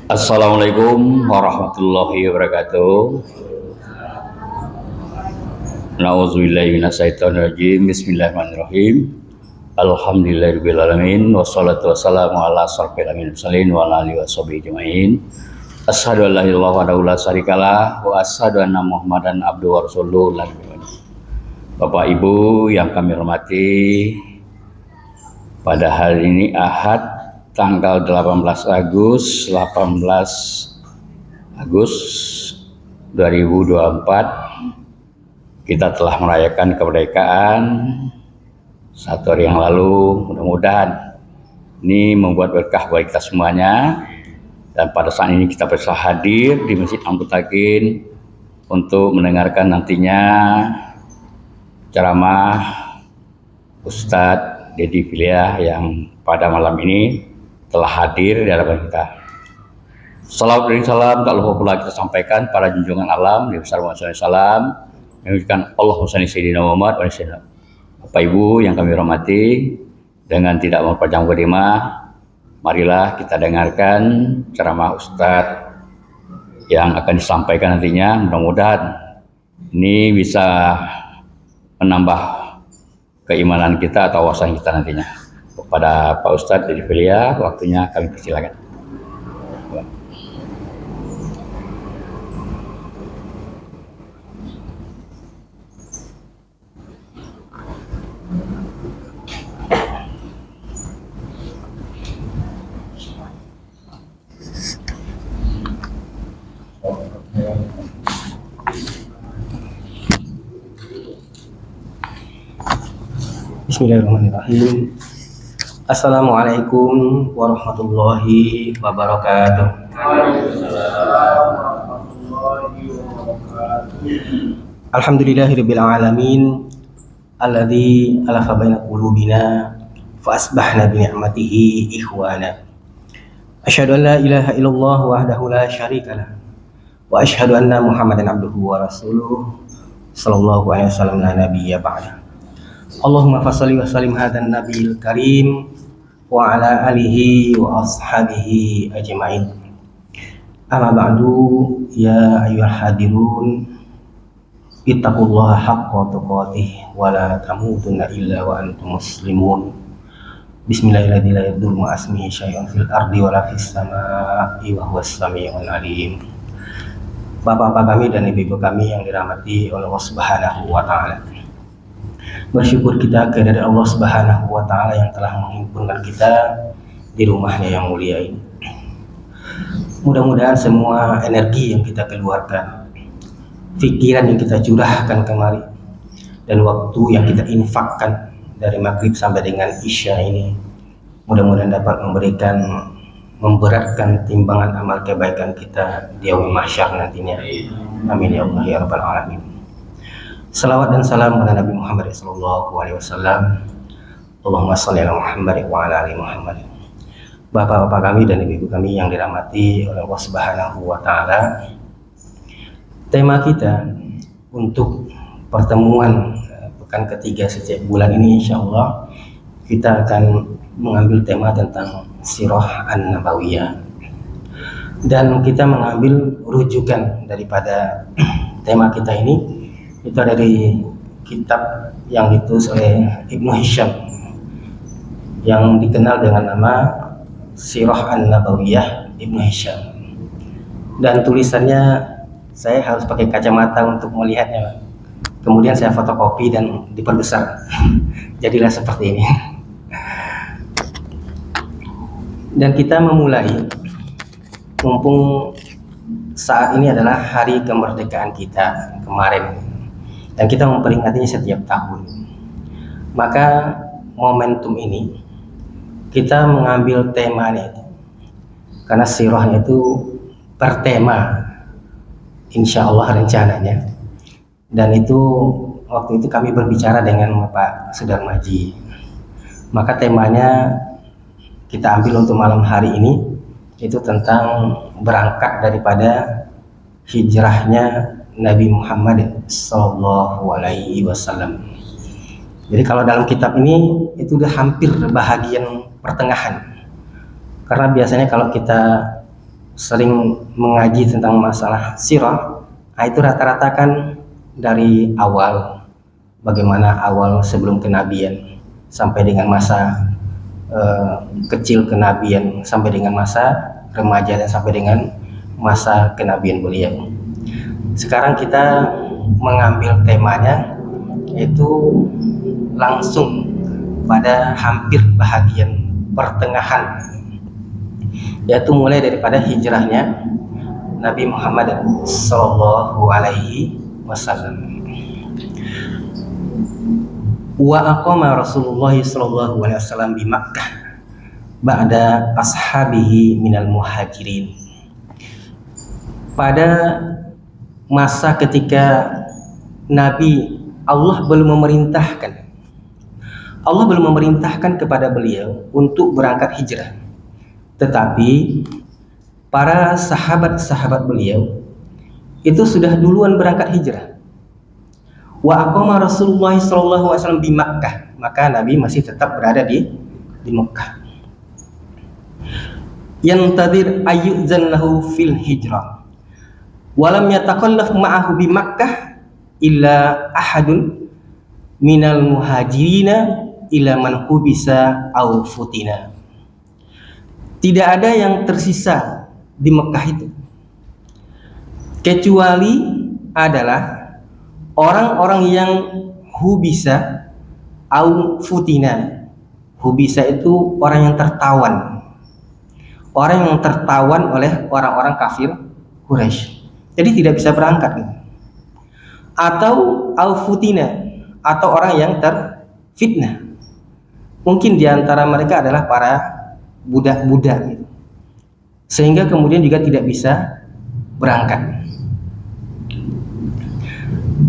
Assalamualaikum warahmatullahi wabarakatuh. Nauzubillahi minasyaitonirrajim. Bismillahirrahmanirrahim. Alhamdulillahirabbil alamin wassalatu wassalamu ala asrofil mursalin wa ala alihi washabihi ajmain. Asyhadu an la ilaha illallah wahdahu la syarikalah wa asyhadu anna Muhammadan abduhu wa rasuluh. Bapak Ibu yang kami hormati, pada hari ini Ahad tanggal 18 Agustus 2024 kita telah merayakan kemerdekaan satu hari yang lalu. Mudah-mudahan ini membuat berkah bagi kita semuanya, dan pada saat ini kita bisa hadir di Masjid Amputakin untuk mendengarkan nantinya ceramah Ustadz Dedi Filia yang pada malam ini telah hadir di hadapan kita. Salawat dan salam tak lupa pula kita sampaikan para junjungan alam Nabi besar Muhammad SAW, mengucapkan Allahumma shalli sayyidina Muhammad wa sallam. Bapak Ibu yang kami hormati, dengan tidak memperpanjang mukadimah, marilah kita dengarkan ceramah Ustadz yang akan disampaikan nantinya. Mudah-mudahan ini bisa menambah keimanan kita atau wawasan kita nantinya. Kepada Pak Ustadz Dedi Filia, waktunya kami persilakan. Bismillahirrahmanirrahim. Assalamualaikum warahmatullahi wabarakatuh. Alhamdulillahirabbil alamin alladzi alafa baina qulubina fa asbahna bi ni'matihi ikhwana. Asyhadu an la ilaha illallah wahdahu la syarikalah wa asyhadu anna Muhammadan abduhu wa rasuluh sallallahu alaihi wasallam la nabiyya ba'da. Allahumma fassalli wa sallim hadan nabiyil karim wa ala alihi wa ashabihi ajma'in. Amma ba'du, ya ayyuhal hadirun, ittaqullaha haqqa tuqatih wa la tamutunna illa wa antum muslimun. Bismillahirrahmanirrahim. La yadurru ma asmihi syai'un fil ardi wa la fis samaa'i wa huwas samii'ul 'aliim. Bapak-bapak kami dan ibu-ibu kami yang dirahmati oleh Allah Subhanahu wa taala, bersyukur kita kepada Allah Subhanahu wa taala yang telah menghimpunkan kita di rumahnya yang mulia ini. Mudah-mudahan semua energi yang kita keluarkan, pikiran yang kita curahkan kemari, dan waktu yang kita infakkan dari maghrib sampai dengan isya ini, mudah-mudahan dapat memberatkan timbangan amal kebaikan kita di yaumul mahsyar nantinya. Amin ya Allah ya rabbal alamin. Salawat dan salam kepada Nabi Muhammad sallallahu alaihi wasallam. Allahumma shalli ala Muhammad wa ala ali Muhammad. Bapak-bapak kami dan ibu-ibu kami yang dirahmati oleh Allah Subhanahu wa taala, tema kita untuk pertemuan pekan ketiga setiap bulan ini insyaallah kita akan mengambil tema tentang Sirah An-Nabawiyah, dan kita mengambil rujukan daripada tema kita ini itu dari kitab yang ditulis oleh Ibnu Hisham yang dikenal dengan nama Sirah An-Nabawiyah Ibnu Hisham, dan tulisannya saya harus pakai kacamata untuk melihatnya, kemudian saya fotokopi dan diperbesar jadilah seperti ini. Dan kita memulai, mumpung saat ini adalah hari kemerdekaan kita kemarin, dan kita memperingatinya setiap tahun, maka momentum ini kita mengambil temanya itu, karena sirahnya itu bertema insya Allah rencananya, dan itu waktu itu kami berbicara dengan Pak Sudarmaji, maka temanya kita ambil untuk malam hari ini itu tentang berangkat daripada hijrahnya Nabi Muhammad sallallahu alaihi wasallam. Jadi kalau dalam kitab ini itu udah hampir bahagian pertengahan, karena biasanya kalau kita sering mengaji tentang masalah sirah, itu rata-rata kan dari awal, bagaimana awal sebelum kenabian sampai dengan masa kecil kenabian, sampai dengan masa remaja, dan sampai dengan masa kenabian beliau. Sekarang kita mengambil temanya yaitu langsung pada hampir bahagian pertengahan, yaitu mulai daripada hijrahnya Nabi Muhammad Sallallahu Alaihi Wasallam. Wa aqama Rasulullah Sallallahu Alaihi Wasallam di Makkah ba'da ashabihi minal muhajirin. Pada masa ketika Nabi Allah belum memerintahkan kepada beliau untuk berangkat hijrah, tetapi para sahabat-sahabat beliau itu sudah duluan berangkat hijrah. Wa aqama Rasulullah sallallahu alaihi wasallam di Makkah, maka Nabi masih tetap berada di Makkah. Yantadir ayyuzan lahu fil hijrah. Wa lam yataqallaf ma'ahu bi Makkah illa ahadun minal muhajirina ila man hubisa aw futina. Tidak ada yang tersisa di Mekah itu kecuali adalah orang-orang yang hubisa au futina. Hubisa itu orang yang tertawan. Orang yang tertawan oleh orang-orang kafir Quraisy. Jadi tidak bisa berangkat. Atau au futina, atau orang yang terfitnah. Mungkin di antara mereka adalah para budak-budak, sehingga kemudian juga tidak bisa berangkat.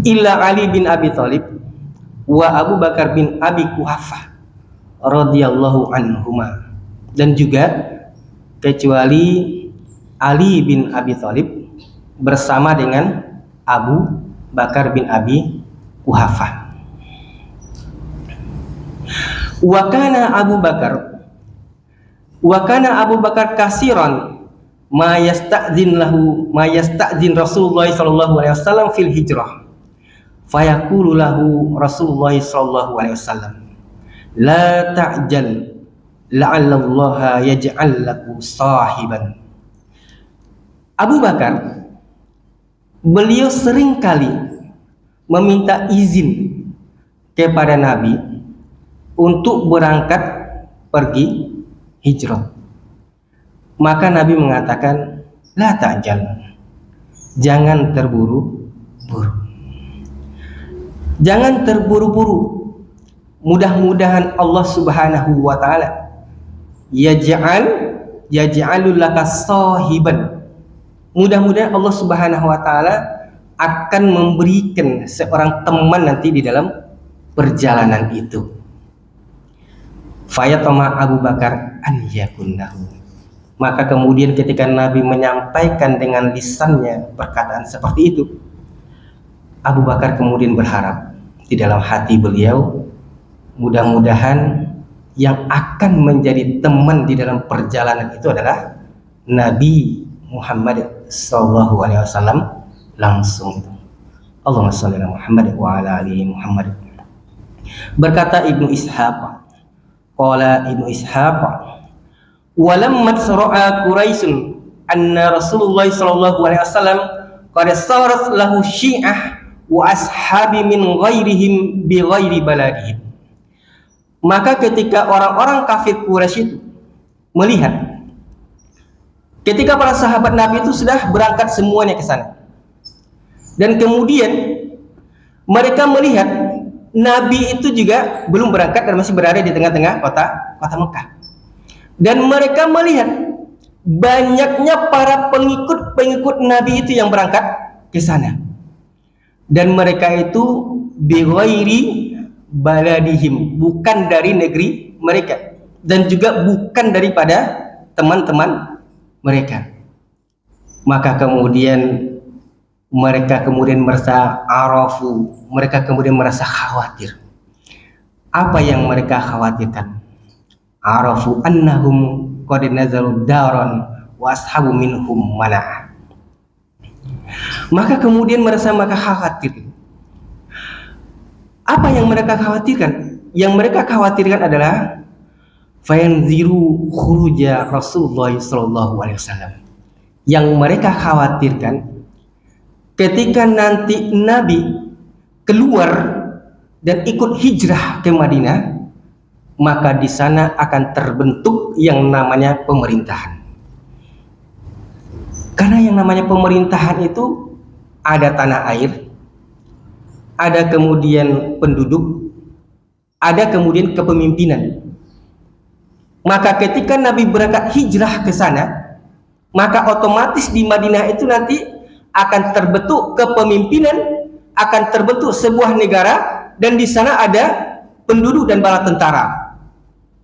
Illa Ali bin Abi Thalib wa Abu Bakar bin Abi Quhafah radhiyallahu anhuma, dan juga kecuali Ali bin Abi Thalib bersama dengan Abu Bakar bin Abi Quhafah. Wa kana Abu Bakar kasiran ma yasta'zin Rasulullah sallallahu alaihi wasallam fil hijrah. Fayaqulu lahu Rasulullah sallallahu alaihi wasallam, la ta'jal la'allallaha yaj'al laku sahiban. Abu Bakar, beliau sering kali meminta izin kepada Nabi untuk berangkat pergi hijrah. Maka Nabi mengatakan, la ta'jal, jangan terburu-buru. Jangan terburu-buru. Mudah-mudahan Allah Subhanahu wa taala yaj'alul laka sahiban. Mudah-mudahan Allah Subhanahu wa taala akan memberikan seorang teman nanti di dalam perjalanan itu. Fayatama Abu Bakar an yakunnahu. Maka kemudian ketika Nabi menyampaikan dengan lisannya perkataan seperti itu, Abu Bakar kemudian berharap di dalam hati beliau, mudah-mudahan yang akan menjadi teman di dalam perjalanan itu adalah Nabi Muhammad sallallahu alaihi wasallam langsung. Allahumma shalli ala Muhammad wa ala ali Muhammad. Berkata Ibnu Ishaq, qala Ibnu Ishaq, walamma sara'a Quraisyun anna Rasulullah sallallahu alaihi wasallam qad sarat lahu syi'ah wa ashabi min ghairihim bi ghairi baladihim. Maka ketika orang-orang kafir Quraisy itu melihat ketika para sahabat Nabi itu sudah berangkat semuanya ke sana, dan kemudian mereka melihat Nabi itu juga belum berangkat dan masih berada di tengah-tengah kota Mekah, dan mereka melihat banyaknya para pengikut Nabi itu yang berangkat ke sana, dan mereka itu bighairi baladihim, bukan dari negeri mereka, dan juga bukan daripada teman-teman mereka. Maka kemudian mereka merasa arafu, mereka kemudian merasa khawatir. Apa yang mereka khawatirkan? Arafu annahum qad nazalu daran wa ashabu minhum mana'ah. Maka kemudian mereka khawatir. Apa yang mereka khawatirkan? Yang mereka khawatirkan adalah fayanziru khuruja Rasulullah sallallahu alaihi wasallam. Yang mereka khawatirkan ketika nanti Nabi keluar dan ikut hijrah ke Madinah, maka di sana akan terbentuk yang namanya pemerintahan. Karena yang namanya pemerintahan itu ada tanah air, ada kemudian penduduk, ada kemudian kepemimpinan. Maka ketika Nabi berangkat hijrah ke sana, maka otomatis di Madinah itu nanti akan terbentuk kepemimpinan, akan terbentuk sebuah negara, dan di sana ada penduduk dan bala tentara,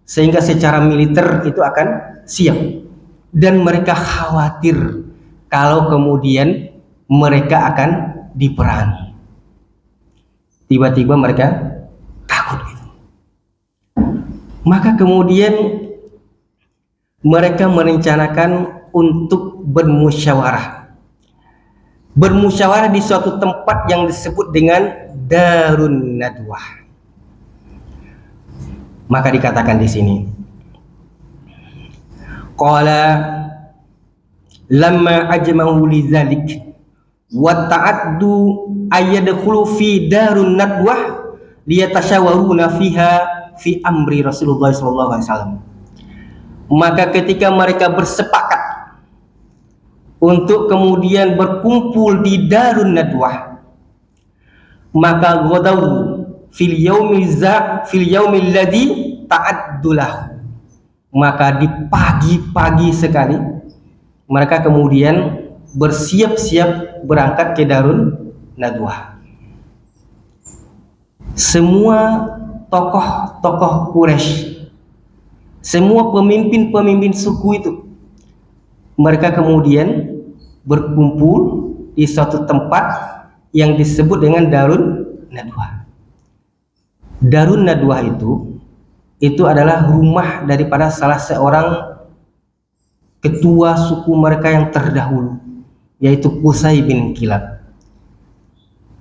sehingga secara militer itu akan siap. Dan mereka khawatir kalau kemudian mereka akan diperangi. Tiba-tiba mereka takut gitu. Maka kemudian mereka merencanakan untuk bermusyawarah. Bermusyawarah di suatu tempat yang disebut dengan Darun Nadwah. Maka dikatakan di sini, qala lamma ajma'u lidzalik wa ta'addu ayyadkhulu fi Darun Nadwah liyatashawaruna fiha fi amri Rasulullah sallallahu alaihi wasallam. Maka ketika mereka bersepakat untuk kemudian berkumpul di Darun Nadwah, maka ghadaw fil yaumil ladzi ta'addulah, maka di pagi-pagi sekali mereka kemudian bersiap-siap berangkat ke Darun Nadwah. Semua tokoh-tokoh Quraisy, semua pemimpin-pemimpin suku itu, mereka kemudian berkumpul di suatu tempat yang disebut dengan Darun Nadwah. Darun Nadwah itu adalah rumah daripada salah seorang ketua suku mereka yang terdahulu, yaitu Qusay bin Kilab.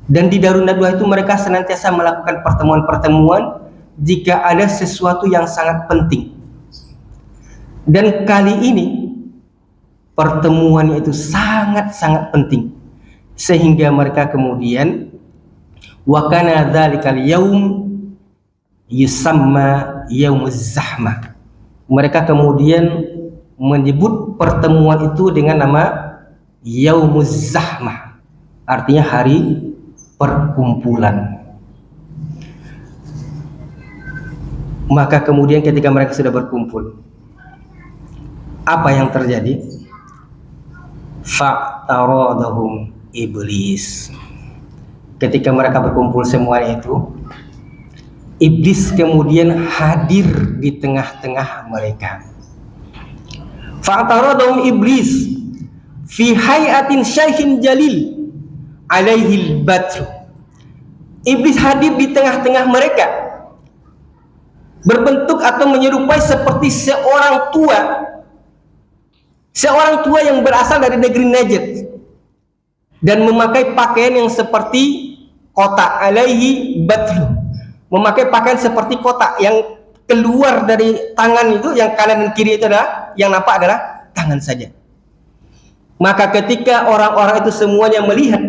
Dan di Darun Nadwah itu mereka senantiasa melakukan pertemuan-pertemuan jika ada sesuatu yang sangat penting. Dan kali ini pertemuannya itu sangat-sangat penting, sehingga mereka kemudian wa kana dzalikal yaum yusamma yaumuz zahmah. Mereka kemudian menyebut pertemuan itu dengan nama yaumuz zahmah, artinya hari perkumpulan. Maka kemudian ketika mereka sudah berkumpul, apa yang terjadi? Fa'taradahum iblis. Ketika mereka berkumpul semuanya itu, iblis kemudian hadir di tengah-tengah mereka. Fa'taradahum iblis fi hayatin syaikhin jalil alaihil batru. Iblis hadir di tengah-tengah mereka, berbentuk atau menyerupai seperti seorang tua yang berasal dari negeri Najd dan memakai pakaian yang seperti kotak, alaihi batru, memakai pakaian seperti kotak yang keluar dari tangan itu, yang kanan dan kiri itu adalah, yang nampak adalah tangan saja. Maka ketika orang-orang itu semuanya melihat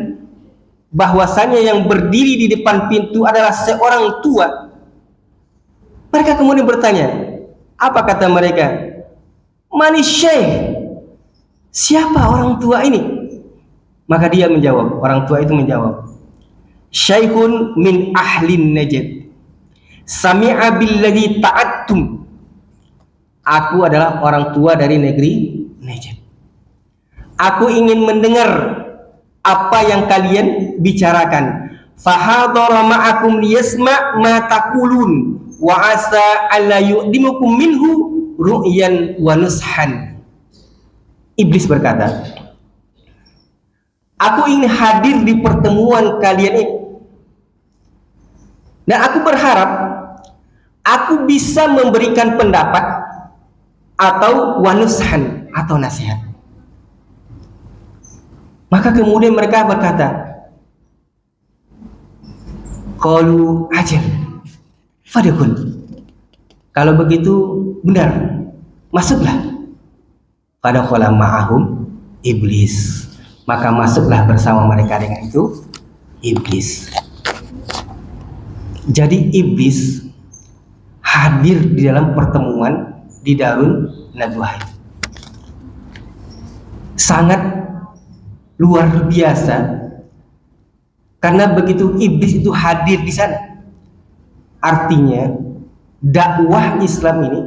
bahwasanya yang berdiri di depan pintu adalah seorang tua, mereka kemudian bertanya, apa kata mereka? Mani syekh, siapa orang tua ini? Maka dia menjawab, orang tua itu menjawab, syaikhun min ahlin Najd, sami'a billadzi ta'attum. Aku adalah orang tua dari negeri Najd. Aku ingin mendengar apa yang kalian bicarakan. Fahadara ma'akum liyasma' ma taqulun wa asa alla yu'dimukum minhu ru'yan wa nushan. Iblis berkata, aku ingin hadir di pertemuan kalian ini, dan aku berharap aku bisa memberikan pendapat atau wanushan atau nasihat. Maka kemudian mereka berkata, qalu ajal fadkhul. Kalau begitu benar, masuklah. Fadakhala ma'ahum iblis. Maka masuklah bersama mereka dengan itu iblis. Jadi iblis hadir di dalam pertemuan di Darun Nadwah. Sangat luar biasa, karena begitu iblis itu hadir di sana, artinya dakwah Islam ini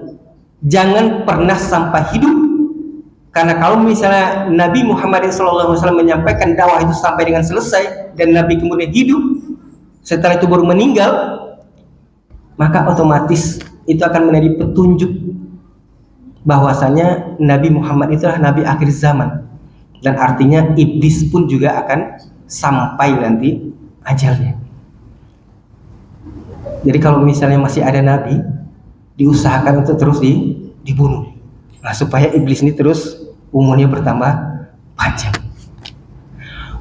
jangan pernah sampai hidup. Karena kalau misalnya Nabi Muhammad SAW menyampaikan dakwah itu sampai dengan selesai dan Nabi kemudian hidup, setelah itu baru meninggal, maka otomatis itu akan menjadi petunjuk bahwasanya Nabi Muhammad itulah Nabi akhir zaman, dan artinya iblis pun juga akan sampai nanti ajalnya. Jadi kalau misalnya masih ada Nabi, diusahakan untuk terus dibunuh, nah, supaya iblis ini terus umurnya bertambah panjang.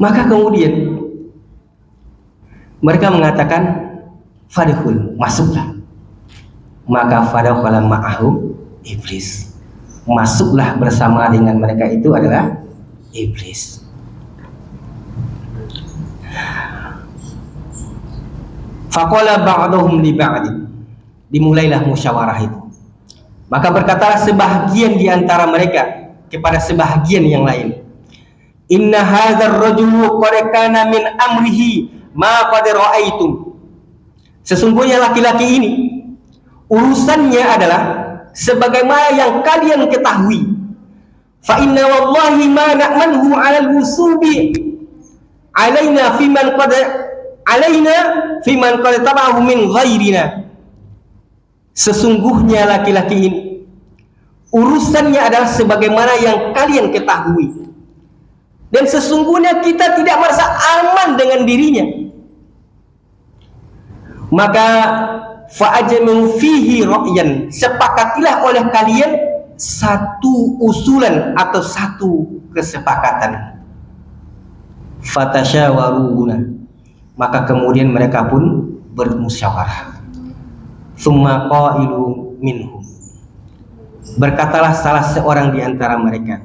Maka kemudian mereka mengatakan fadkhul, masuklah. Maka fadakhala ma'ahum iblis, masuklah bersama dengan mereka itu adalah iblis. Faqala ba'duhum li ba'din, dimulailah musyawarah itu. Maka berkatalah sebahagian di antara mereka kepada sebahagian yang lain, inna hadzal rajulu qad kana min amrihi ma qad ra'aitum. Sesungguhnya laki-laki ini urusannya adalah sebagaimana yang kalian ketahui. Fa inna wallahi ma na'manhu 'alal wusubi alaina fiman qad tabahu min ghairina. Sesungguhnya laki-laki ini urusannya adalah sebagaimana yang kalian ketahui, dan sesungguhnya kita tidak merasa aman dengan dirinya. Maka fa'ajmu fihi ra'yan, sepakatilah oleh kalian satu usulan atau satu kesepakatan. Fatasyawaruna, maka kemudian mereka pun bermusyawarah. Tsumma qailu minhum, berkatalah salah seorang di antara mereka,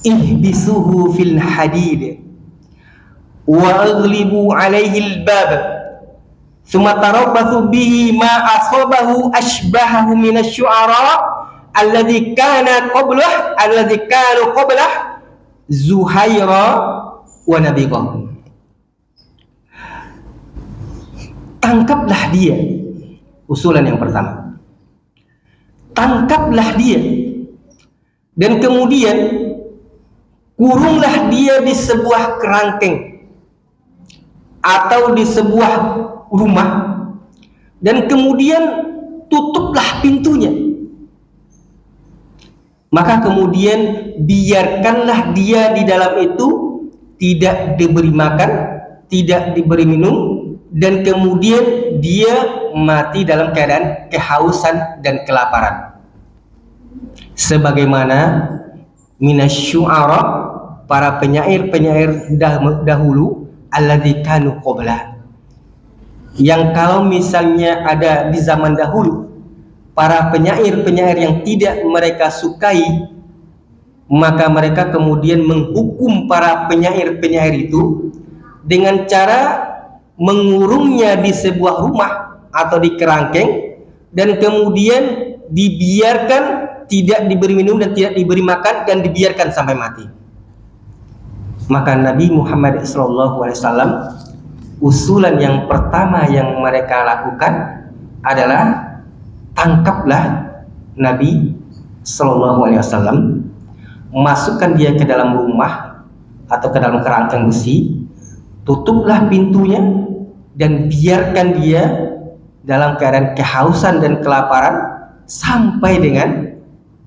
ihbisuhu fil hadid wa aghlibu alaihi al-bab thumma tarabbathu bihi ma asabahu ashbahahu min asy-syu'ara alladhi kanu qablah Zuhaira wa Nabiqah. Tangkaplah dia, usulan yang pertama. Tangkaplah dia dan kemudian kurunglah dia di sebuah kerangkeng atau di sebuah rumah, dan kemudian tutuplah pintunya. Maka kemudian biarkanlah dia di dalam itu, tidak diberi makan, tidak diberi minum, dan kemudian dia mati dalam keadaan kehausan dan kelaparan. Sebagaimana minasyu'ara, para penyair-penyair dahulu, alladzi kanu qabla, yang kalau misalnya ada di zaman dahulu para penyair-penyair yang tidak mereka sukai, maka mereka kemudian menghukum para penyair-penyair itu dengan cara mengurungnya di sebuah rumah atau di kerangkeng, dan kemudian dibiarkan, tidak diberi minum dan tidak diberi makan, dan dibiarkan sampai mati. Maka Nabi Muhammad SAW, usulan yang pertama yang mereka lakukan adalah tangkaplah Nabi SAW, masukkan dia ke dalam rumah atau ke dalam kerangkeng besi, tutuplah pintunya, dan biarkan dia dalam keadaan kehausan dan kelaparan sampai dengan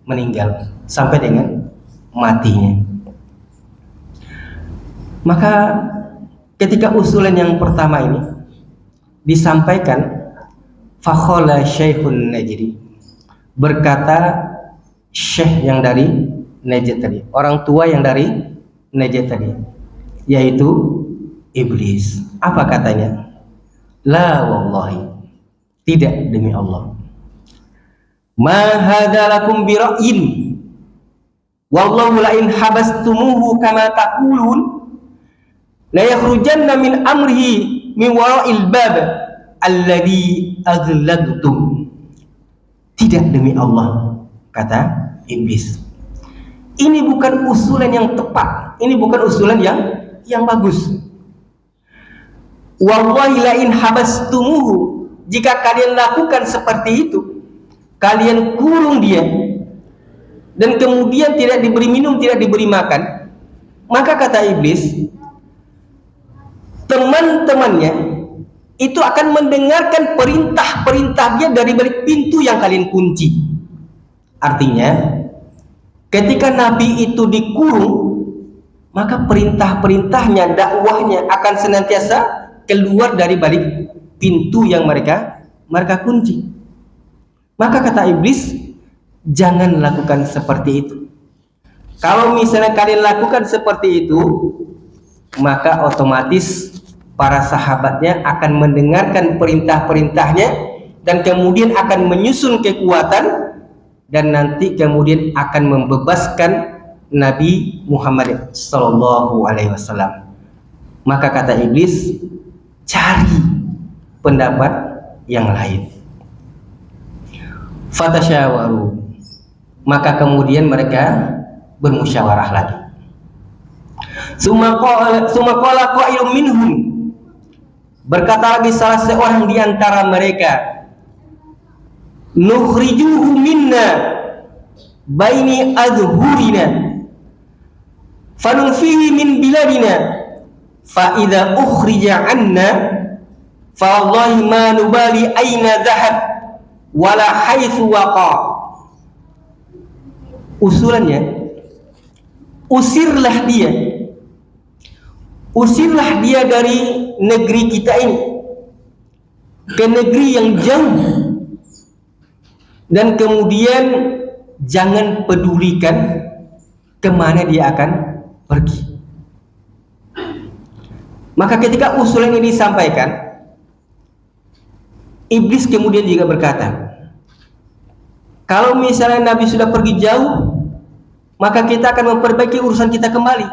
meninggal, sampai dengan matinya. Maka ketika usulan yang pertama ini disampaikan, fakhala Syekhun Najdi, berkata Syekh yang dari Najd tadi, orang tua yang dari najat tadi, yaitu iblis. Apa katanya? La wallahi, tidak demi Allah. Ma hadza lakum bi ra'yin wallahu la in habastumuhu kama taqulun la yakhrujanna min amrihi min wara'il bab alladhi aghlaqtum. Tidak demi Allah, kata iblis. Ini bukan usulan yang tepat, ini bukan usulan yang bagus. Wallahi la in habastumuhu, jika kalian lakukan seperti itu, kalian kurung dia dan kemudian tidak diberi minum, tidak diberi makan, maka kata iblis, teman-temannya itu akan mendengarkan perintah-perintahnya dari balik pintu yang kalian kunci. Artinya, ketika Nabi itu dikurung, maka perintah-perintahnya, dakwahnya akan senantiasa keluar dari balik pintu yang mereka kunci. Maka kata iblis, jangan lakukan seperti itu. Kalau misalnya kalian lakukan seperti itu, maka otomatis para sahabatnya akan mendengarkan perintah-perintahnya dan kemudian akan menyusun kekuatan dan nanti kemudian akan membebaskan Nabi Muhammad SAW. Maka kata iblis, cari pendapat yang lain. Fatasyawaru, maka kemudian mereka bermusyawarah lagi. Summa qala qailun minhum, berkata lagi salah seorang di antara mereka, nukhrijuhu minna baini adhurina fanunfihi min biladina fa idza ukhrija anna fa wallahi ma nubali aina dhahab wala haitsu waqa. Usulannya, usirlah dia dari negeri kita ini ke negeri yang jauh, dan kemudian jangan pedulikan kemana dia akan pergi. Maka ketika usulan ini disampaikan, iblis kemudian juga berkata, kalau misalnya Nabi sudah pergi jauh, maka kita akan memperbaiki urusan kita kembali.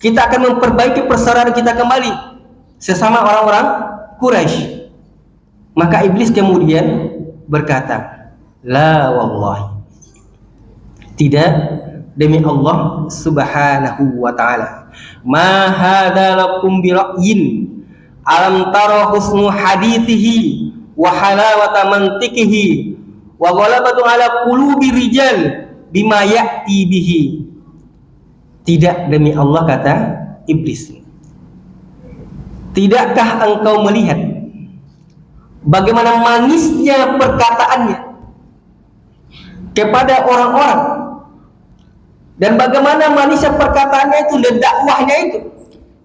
Kita akan memperbaiki persaudaraan kita kembali sesama orang-orang Quraisy. Maka iblis kemudian berkata, la wallahi, tidak demi Allah subhanahu wa ta'ala, ma hadza lakum bi ra'yin alam tara husnu hadithihi wa halawata mantiqihi wa ghalabatu ala qulubi rijal bima ya'ti bihi. Tidak demi Allah, kata iblis, tidakkah engkau melihat bagaimana manisnya perkataannya kepada orang-orang, dan bagaimana manisnya perkataannya itu dan dakwahnya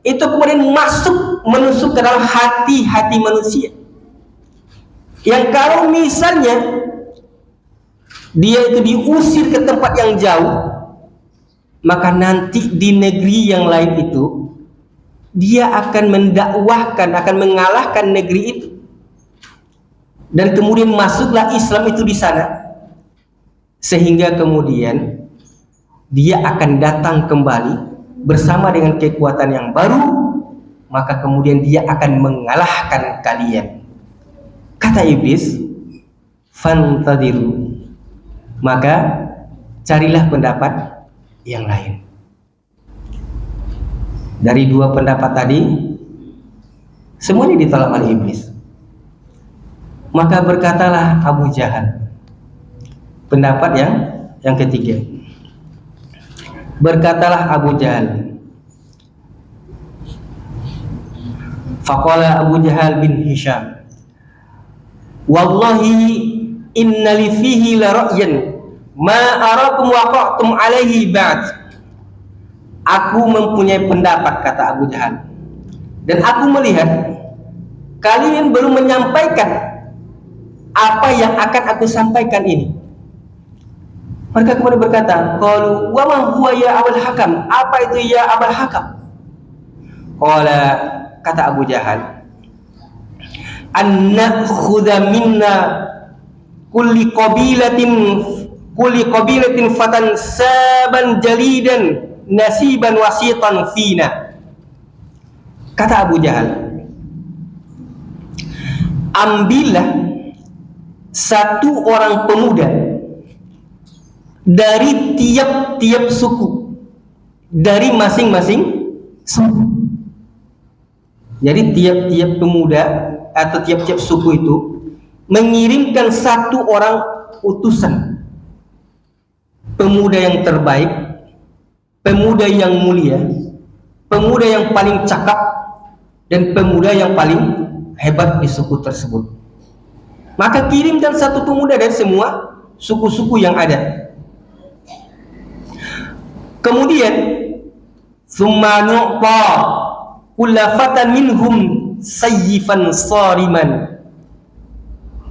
itu kemudian menusuk ke dalam hati-hati manusia, yang kalau misalnya dia itu diusir ke tempat yang jauh, maka nanti di negeri yang lain itu dia akan mendakwahkan, akan mengalahkan negeri itu, dan kemudian masuklah Islam itu di sana, sehingga kemudian dia akan datang kembali bersama dengan kekuatan yang baru, maka kemudian dia akan mengalahkan kalian. Kata iblis, fantadiru, maka carilah pendapat yang lain. Dari dua pendapat tadi, semuanya ditolak oleh iblis. Maka berkatalah Abu Jahal, pendapat yang ketiga. Berkatalah Abu Jahal, faqala Abu Jahal bin Hisham, wallahi inna li fihi la ra'yan ma arakum waqa'tum alaihi ba'd. Aku mempunyai pendapat, kata Abu Jahal, dan aku melihat kalian belum menyampaikan apa yang akan aku sampaikan ini. Mereka kemudian berkata, qalu wa ma huwa ya Abul Hakam? Apa itu ya Abul Hakam? Qala, kata Abu Jahal, an nakhudha minna kulli qabilatin fatan saban jalidan nasiban wasitan fina. Kata Abu Jahal, ambillah satu orang pemuda dari tiap-tiap suku, dari masing-masing suku. Jadi tiap-tiap pemuda atau tiap-tiap suku itu mengirimkan satu orang utusan, pemuda yang terbaik, pemuda yang mulia, pemuda yang paling cakap, dan pemuda yang paling hebat di suku tersebut. Maka kirimkan satu pemuda dari semua suku-suku yang ada. Kemudian summa nu'ta kulla fatan minhum sayyifan sariman.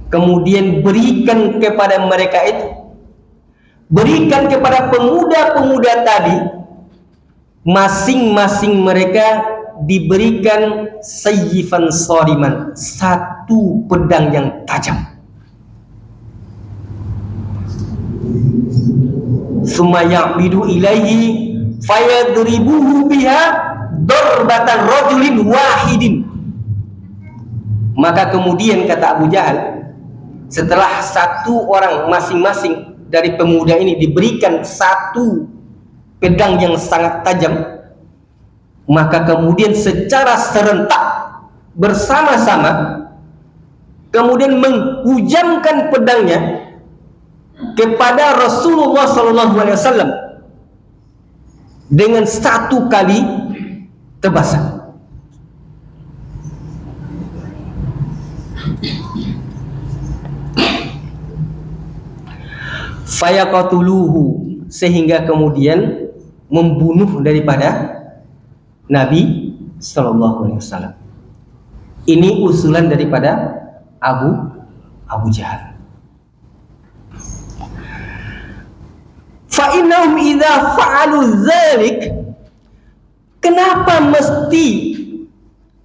Kemudian berikan kepada mereka itu, berikan kepada pemuda-pemuda tadi, masing-masing mereka diberikan sayyifan sariman, satu pedang yang tajam. Summa ya'bidu ilaihi fayadribuhu biha darbatan rajulin wahidin. Maka kemudian kata Abu Jahal, setelah satu orang masing-masing dari pemuda ini diberikan satu pedang yang sangat tajam, maka kemudian secara serentak bersama-sama kemudian menghujamkan pedangnya kepada Rasulullah SAW dengan satu kali tebasan. Fayaqatuluhu, sehingga kemudian membunuh daripada Nabi SAW. Ini usulan daripada Abu Jahal. Fa innahum idza fa'alu dzalik, kenapa mesti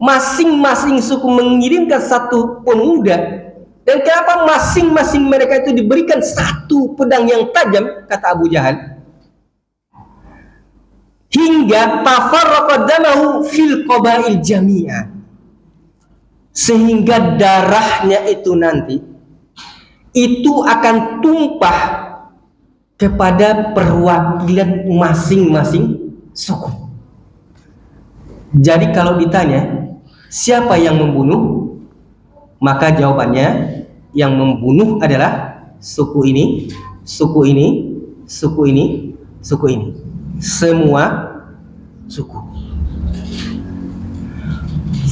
masing-masing suku mengirimkan satu pemuda, dan kenapa masing-masing mereka itu diberikan satu pedang yang tajam, kata Abu Jahal, hingga tafarraqa damahu fil qabail jami'a, sehingga darahnya itu nanti itu akan tumpah kepada perwakilan masing-masing suku. Jadi kalau ditanya siapa yang membunuh, maka jawabannya yang membunuh adalah suku ini, suku ini, suku ini, suku ini, semua suku.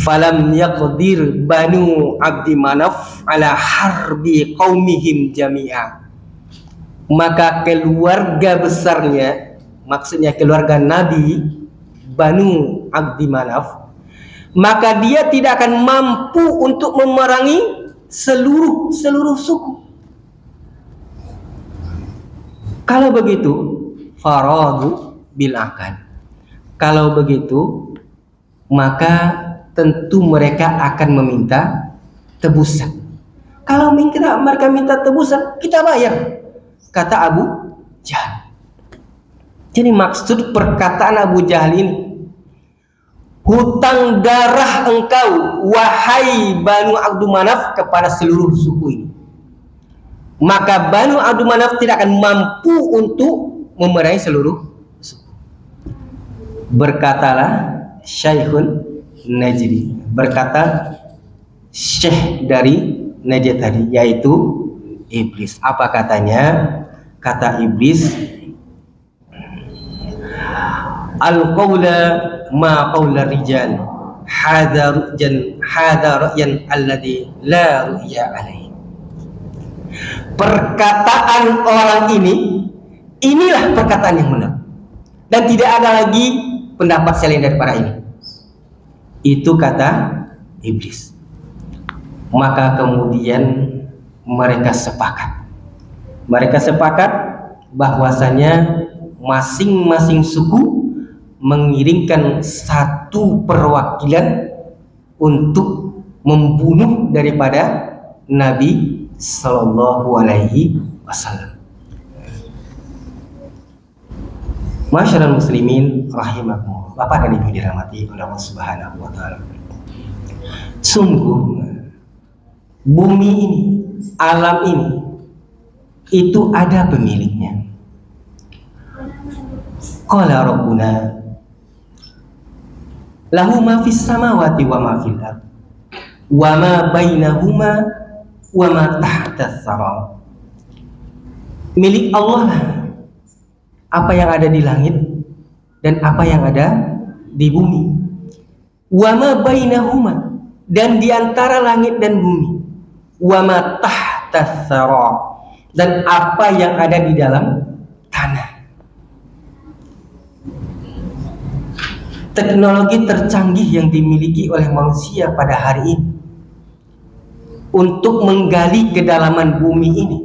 Falam yaqdir Banu Abdi Manaf ala harbi qaumihim jami'a. Maka keluarga besarnya, maksudnya keluarga Nabi Banu Abdi Manaf, maka dia tidak akan mampu untuk memerangi seluruh suku. Kalau begitu, faradu bil akad. Kalau begitu, maka tentu mereka akan meminta tebusan. Kalau mereka minta tebusan, kita bayar, kata Abu Jahal. Jadi maksud perkataan Abu Jahal ini, hutang darah engkau wahai Banu Abdu Manaf kepada seluruh suku ini, maka Banu Abdu Manaf tidak akan mampu untuk memerangi seluruh suku. Berkatalah Syekhun Najdi, berkata Syekh dari Najd tadi, yaitu Iblis. Apa katanya? Kata Iblis, al-qawla ma qawla rijal, hadha ra'yan alladhi la ru'ya alaih. Perkataan orang ini, inilah perkataan yang benar, dan tidak ada lagi pendapat selain daripada ini. Itu kata Iblis. Maka kemudian mereka sepakat bahwasanya masing-masing suku mengirimkan satu perwakilan untuk membunuh daripada Nabi Sallallahu Alaihi Wasallam. Masyarul muslimin rahimakumullah, Bapak dan Ibu dirahmati oleh Allah Subhanahu wa taala. Sungguh bumi ini, alam ini itu ada pemiliknya. Qala rabbuna lahu ma fis samawati wa ma fil ard wa ma bainahuma wa ma tahta tsara. Milik Allah lah apa yang ada di langit dan apa yang ada di bumi. Wa ma bainahuma, dan di antara langit dan bumi. Wa ma tahta tsara, dan apa yang ada di dalam tanah. Teknologi tercanggih yang dimiliki oleh manusia pada hari ini untuk menggali kedalaman bumi ini,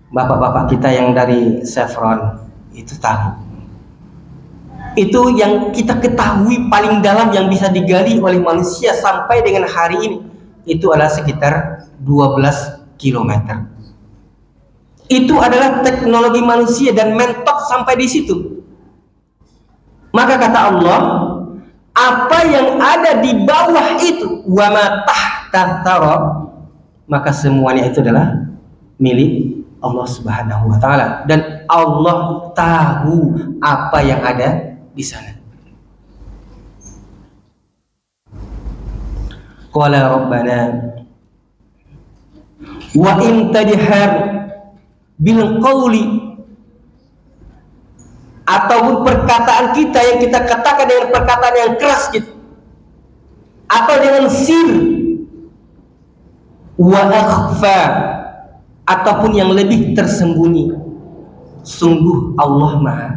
bapak-bapak kita yang dari Chevron itu tahu. Itu yang kita ketahui paling dalam yang bisa digali oleh manusia sampai dengan hari ini, itu adalah sekitar 12 km. Itu adalah teknologi manusia dan mentok sampai di situ. Maka kata Allah, apa yang ada di bawah itu, wa ma tahta tsara, maka semuanya itu adalah milik Allah Subhanahu wa taala, dan Allah tahu apa yang ada di sana. Qala rabbana wa in tajhar bil qawli, ataupun perkataan kita yang kita katakan dengan perkataan yang keras gitu, atau dengan sir, wa akhfa, ataupun yang lebih tersembunyi, sungguh Allah Maha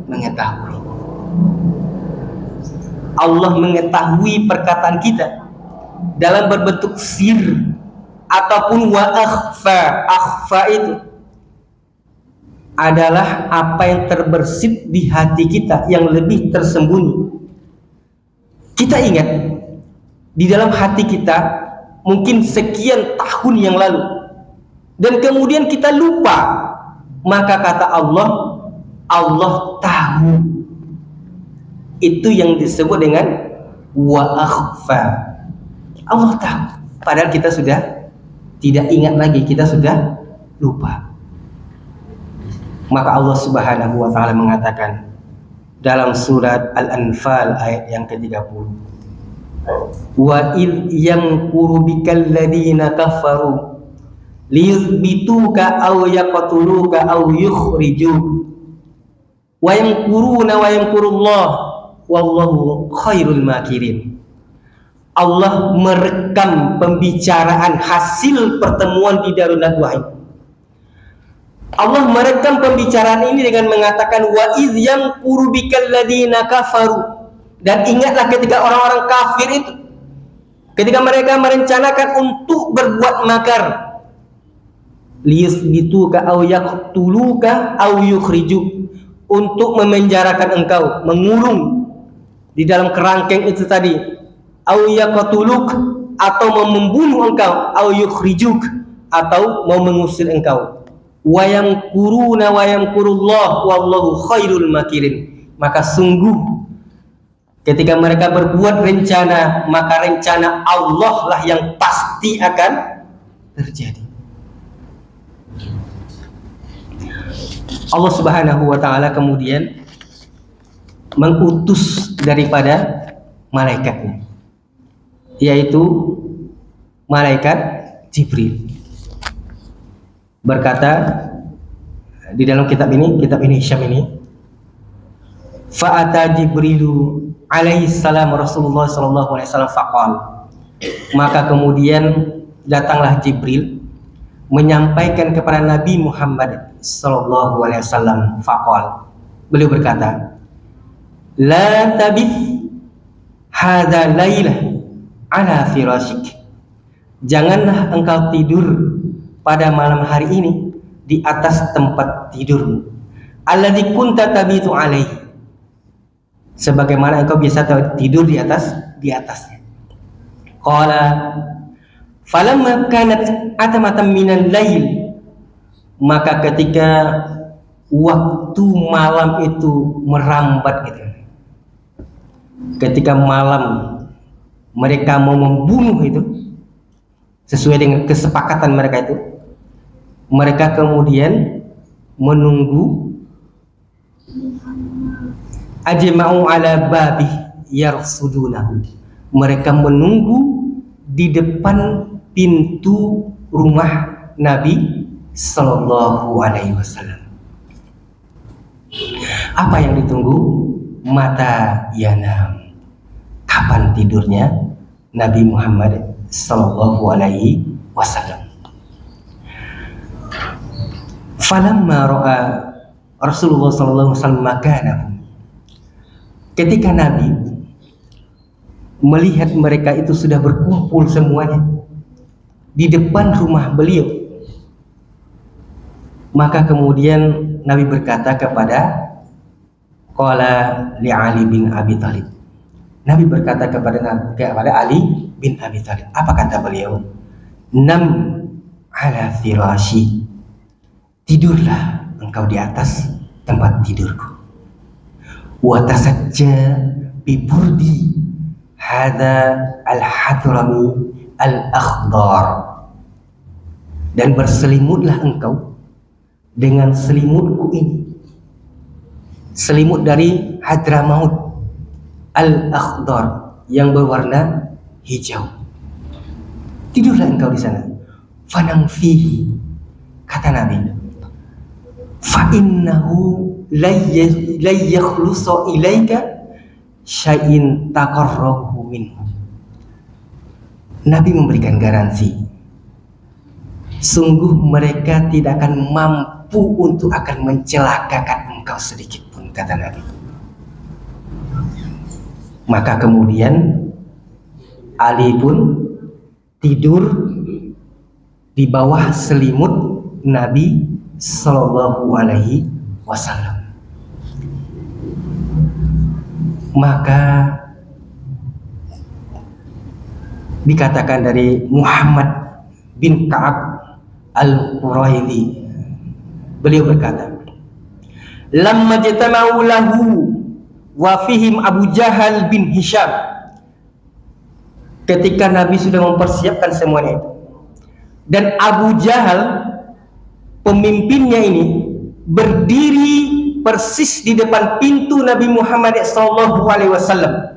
mengetahui. Allah mengetahui perkataan kita dalam berbentuk sir ataupun wa akhfa. Akhfa itu adalah apa yang terbersit di hati kita yang lebih tersembunyi. Kita ingat di dalam hati kita mungkin sekian tahun yang lalu, dan kemudian kita lupa, maka kata Allah, Allah tahu. Itu yang disebut dengan wa akhfa. Allah tahu, padahal kita sudah tidak ingat lagi, kita sudah lupa. Maka Allah Subhanahu wa taala mengatakan dalam surat Al-Anfal ayat yang ke-30, wa id yamkuru bikal ladina kafaru liyuthbituka aw yaqtuluka aw yukhrijuk wa yamkuruna wa yamkurullah wallahu khairul makirin. Allah merekam pembicaraan hasil pertemuan di Darun Nadwah. Allah merekam pembicaraan ini dengan mengatakan wa idz yamkuru bikal ladina kafaru, dan ingatlah ketika orang-orang kafir itu, ketika mereka merencanakan untuk berbuat makar, liyuthbituka aw yaqtuluka aw yukhrijuk, untuk memenjarakan engkau, mengurung di dalam kerangkeng itu tadi, aw yaqtuluk, atau membunuh engkau, aw yukhrijuk, atau mau mengusir engkau. Wa yamkuruna wa yamkurullah wallahu khairul makirin. Maka sungguh ketika mereka berbuat rencana, maka rencana Allah lah yang pasti akan terjadi. Allah Subhanahu wa taala kemudian mengutus daripada malaikatnya, yaitu malaikat Jibril. Berkata di dalam kitab ini Hisham ini, fa'ata Jibrilu alaihi salam Rasulullah sallallahu alaihi wasallam faqal, maka kemudian datanglah Jibril menyampaikan kepada Nabi Muhammad sallallahu alaihi wasallam faqal, beliau berkata, la tabith hadza lailah ala firashik, janganlah engkau tidur pada malam hari ini di atas tempat tidurmu, alladzi kunta tabitu alaihi, sebagaimana engkau biasa tidur di atasnya. Qala falamma kanat atamatan minal lail, maka ketika waktu malam itu merambat gitu, ketika malam mereka mau membunuh itu sesuai dengan kesepakatan mereka itu, mereka kemudian menunggu ajma'u ala babi yarsudunahu, mereka menunggu di depan pintu rumah Nabi Sallallahu Alaihi Wasallam. Apa yang ditunggu? Mata yanam, kapan tidurnya Nabi Muhammad Sallallahu Alaihi Wasallam. Falamma ra'a Rasulullah Sallallahu Alaihi Wasallam makanahu, ketika Nabi melihat mereka itu sudah berkumpul semuanya di depan rumah beliau, maka kemudian Nabi berkata kepada li Ali bin Abi Thalib, Nabi berkata kepada Ali bin Abi Thalib, apa kata beliau? Nam ala firashi, tidurlah engkau di atas tempat tidurku. Wa tasajja bi burdi hadza al-hadrami al-akhdar, dan berselimutlah engkau dengan selimutku ini, selimut dari Hadramaut al-akhdar yang berwarna hijau. Tidurlah engkau di sana. Fanang fihi, kata Nabi, fa innahu la yakhlusu ilaika syai'in taqarrahu minhu. Nabi memberikan garansi, sungguh mereka tidak akan mampu untuk akan mencelakakan engkau sedikit pun, kata Nabi. Maka kemudian Ali pun tidur di bawah selimut Nabi Sallallahu Alaihi Wasallam. Maka dikatakan dari Muhammad bin Ka'ab al-Quraili, beliau berkata, lamma jatama'u lahu wa fihim Abu Jahal bin Hisham, ketika Nabi sudah mempersiapkan semuanya itu, dan Abu Jahal pemimpinnya ini berdiri persis di depan pintu Nabi Muhammad SAW,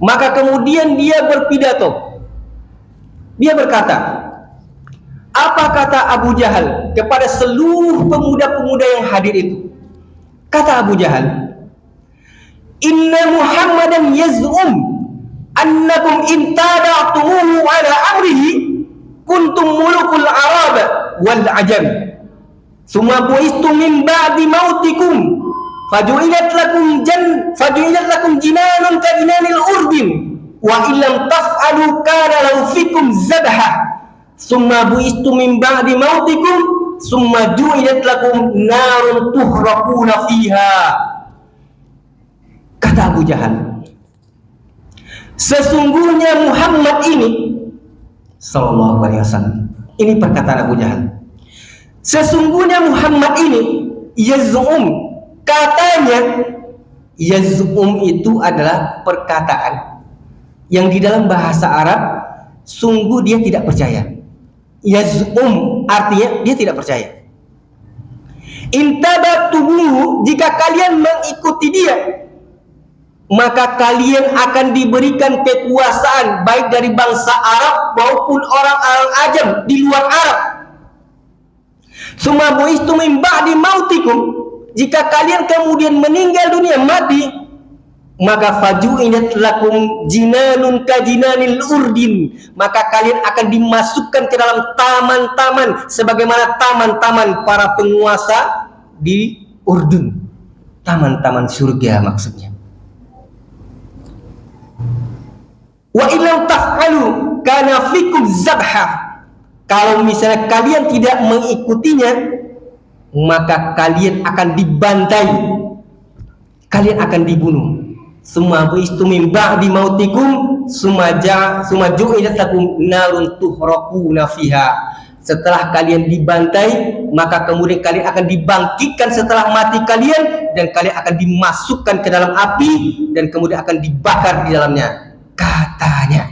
maka kemudian dia berpidato, dia berkata, apa kata Abu Jahal kepada seluruh pemuda-pemuda yang hadir itu? Kata Abu Jahal, inna Muhammadan yaz'um annakum in tada'tumuhu ala amrihi kuntum mulukul arab wal ajam, summa buistum min ba'di mautikum faju'ilat lakum jinanun ka jinanil urdin wa illam taf'alu kana law fikum zabha, summa buistum min ba'di mautikum summa ju'ilat lakum narun tuhraquna fiha. Kata Abu Jahal, sesungguhnya Muhammad ini Sallallahu Alaihi Wasallam, ini perkataan Abu Jahal, sesungguhnya Muhammad ini yaz'um, katanya yaz'um itu adalah perkataan yang di dalam bahasa Arab sungguh dia tidak percaya. Yaz'um artinya dia tidak percaya. Intabatuhu, jika kalian mengikuti dia, maka kalian akan diberikan kekuasaan baik dari bangsa Arab maupun orang ajam di luar Arab. Summa buistum min ba'di mautikum, jika kalian kemudian meninggal dunia, mati, maka faju'inat lakum jinanun ka jinanil urdin, maka kalian akan dimasukkan ke dalam taman-taman sebagaimana taman-taman para penguasa di Urdun, taman-taman surga maksudnya. Wa illam taf'alu kana fikum zabha, Kalau misalnya kalian tidak mengikutinya, maka kalian akan dibantai, kalian akan dibunuh. Summa bu'istu min ba'di mautikum summa ju'ilat lakum narun tuhraquna fiha. Setelah kalian dibantai, maka kemudian kalian akan dibangkitkan setelah mati kalian, dan kalian akan dimasukkan ke dalam api dan kemudian akan dibakar di dalamnya. Katanya,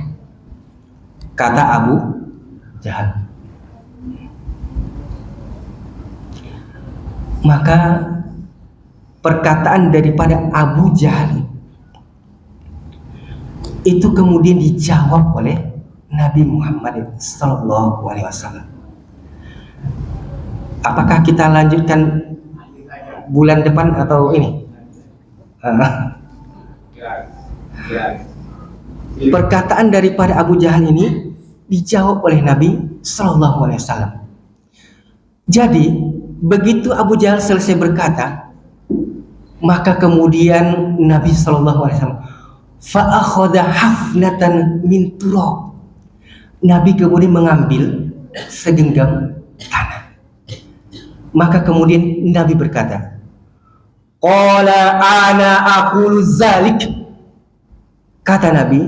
kata Abu Jahal. Maka perkataan daripada Abu Jahal itu kemudian dijawab oleh Nabi Muhammad SAW. Apakah kita lanjutkan bulan depan atau ini? Perkataan daripada Abu Jahal ini dijawab oleh Nabi SAW. Jadi begitu Abu Jahal selesai berkata, maka kemudian Nabi SAW fa'akhadha hafnatan min turab. Nabi kemudian mengambil segenggam tanah. Maka kemudian Nabi berkata, qala ana aqulu zalik. Kata Nabi,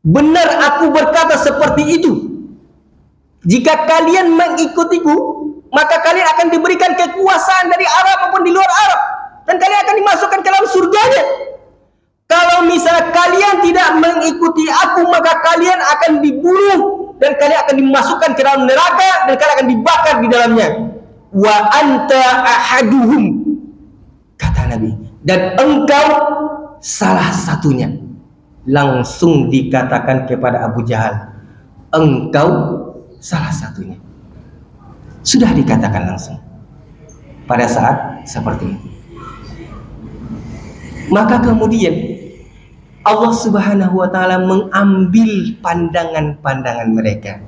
benar aku berkata seperti itu. Jika kalian mengikutiku, maka kalian akan diberikan kekuasaan dari Arab maupun di luar Arab, dan kalian akan dimasukkan ke dalam surganya. Kalau misalnya kalian tidak mengikuti aku, maka kalian akan dibunuh dan kalian akan dimasukkan ke dalam neraka dan kalian akan dibakar di dalamnya. Wa anta ahaduhum, kata Nabi, dan engkau salah satunya. Langsung dikatakan kepada Abu Jahal, engkau salah satunya. Sudah dikatakan langsung pada saat seperti itu. Maka kemudian Allah Subhanahu wa ta'ala mengambil pandangan-pandangan mereka.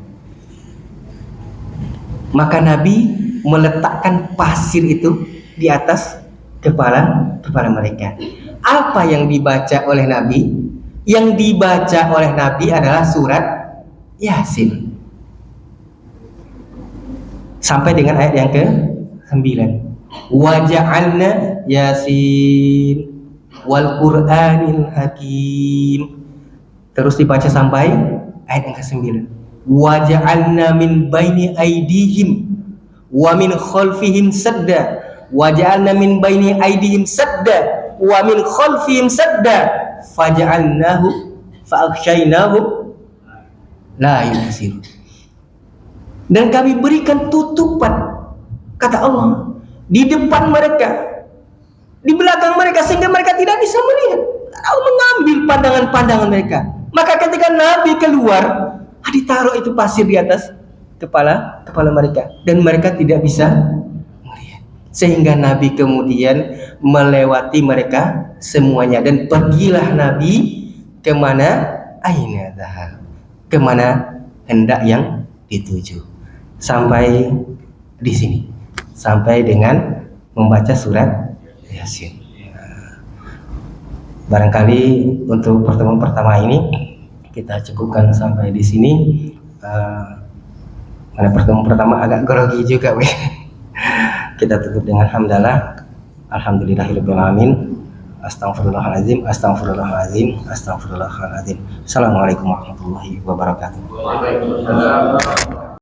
Maka Nabi meletakkan pasir itu di atas kepala mereka. Apa yang dibaca oleh Nabi? Yang dibaca oleh Nabi adalah surat Yasin. Sampai dengan ayat yang ke-9. Wa ja'alna Yasin wal Qur'anil Hakim. Terus dibaca sampai ayat yang ke-9. Wa ja'alna min baini aydihim wa min khalfihim sadda. Wa ja'alna min baini aydihim sadda wa min khalfihim sadda faja'alnahu fa'aghshaynahu la yubsirun. Dan kami berikan tutupan, kata Allah, di depan mereka, di belakang mereka, sehingga mereka tidak bisa melihat. Allah mengambil pandangan-pandangan mereka. Maka ketika Nabi keluar, ditaruh itu pasir di atas kepala mereka, dan mereka tidak bisa melihat. Sehingga Nabi kemudian melewati mereka semuanya, dan pergilah Nabi kemana? Aina dhahab, kemana hendak yang dituju. Sampai di sini, sampai dengan membaca surat Yasin. Barangkali untuk pertemuan pertama ini kita cukupkan sampai di sini. Karena pertemuan pertama agak grogi juga, weh. Kita tutup dengan hamdalah. Alhamdulillahirabbil alamin. Astaghfirullahaladzim, astaghfirullahaladzim, astaghfirullahaladzim. Assalamualaikum warahmatullahi wabarakatuh.